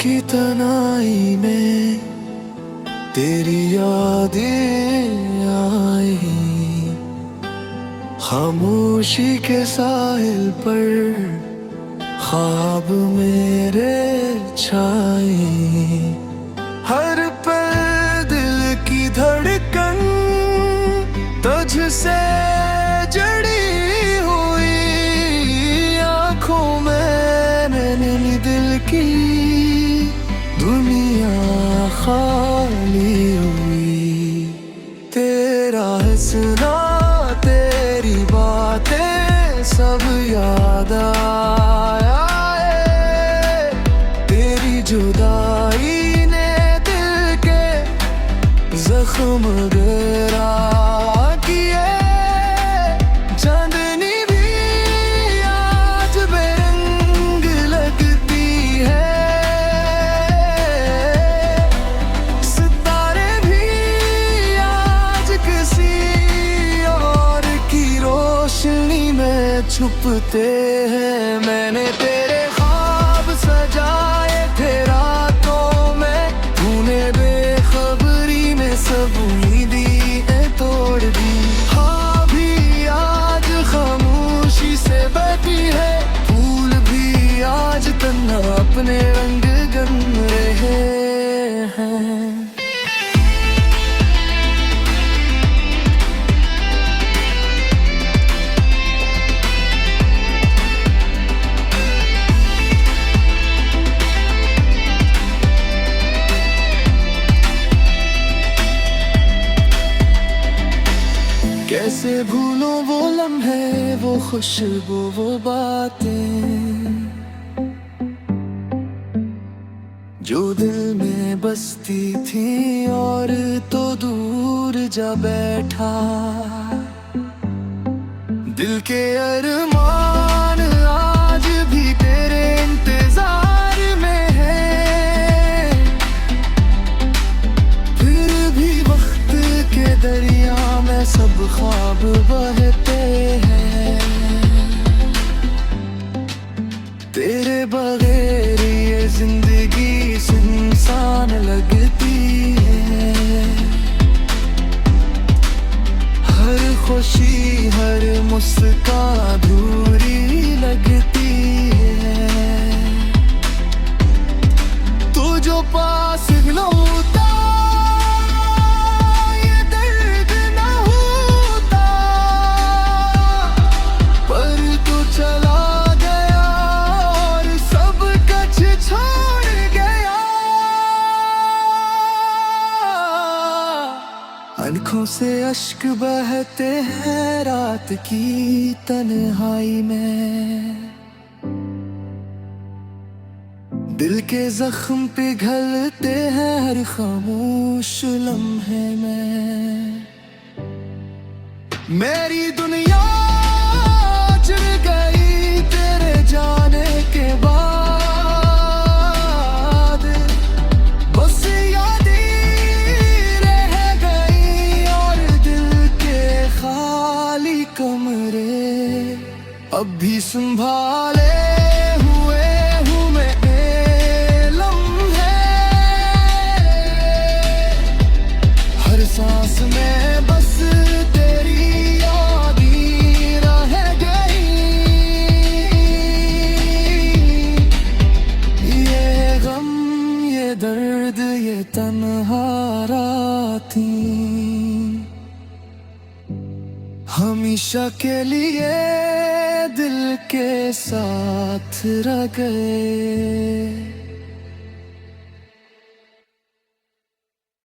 की तनाई में तेरी यादें आई, खामोशी के साहिल पर ख्वाब मेरे छाए। हर पल दिल की धड़कन तुझसे जड़ी हुई, आंखों में नैनी दिल की दुनिया खाली हुई। तेरा हंसना तेरी बातें सब याद आया, तेरी जुदाई ने दिल के जख्म गहरा किए। चांदनी भी आज बेरंग लगती है, सितारे भी आज किसी और की रोशनी में छुपते हैं। मैंने तेरे ख्वाब सजाए थे रातों में, तूने बेखबरी में सब उम्मीदें तोड़ दी। हाँ भी आज खामोशी से बैठी है, फूल भी आज तन्हा अपने रंग गन रहे हैं। कैसे भूलूं वो लम्हे, वो खुशबू, वो बातें जो दिल में बसती थी और तो दूर जा बैठा। दिल के अरमान आज भी तेरे इंतजार में है, फिर भी वक्त के दरिया में सब ख्वाब बहते हैं। तेरे बगैर ये जिंदगी सुनसान लगती है, हर खुशी हर मुस्कान अधूरी लगती है। तू जो पास न होता आँखों से अश्क बहते हैं रात की तन्हाई में, दिल के जख्म पिघलते हैं हर खामोश लम्हे में। मेरी दुनिया चल गई तेरे जाने के बाद, अब भी संभाले हुए हूँ मैं लम्हे, हर सांस में बस तेरी याद ही रह गई। ये गम ये दर्द ये तन्हा रातें हमेशा के लिए दिल के साथ रह गए।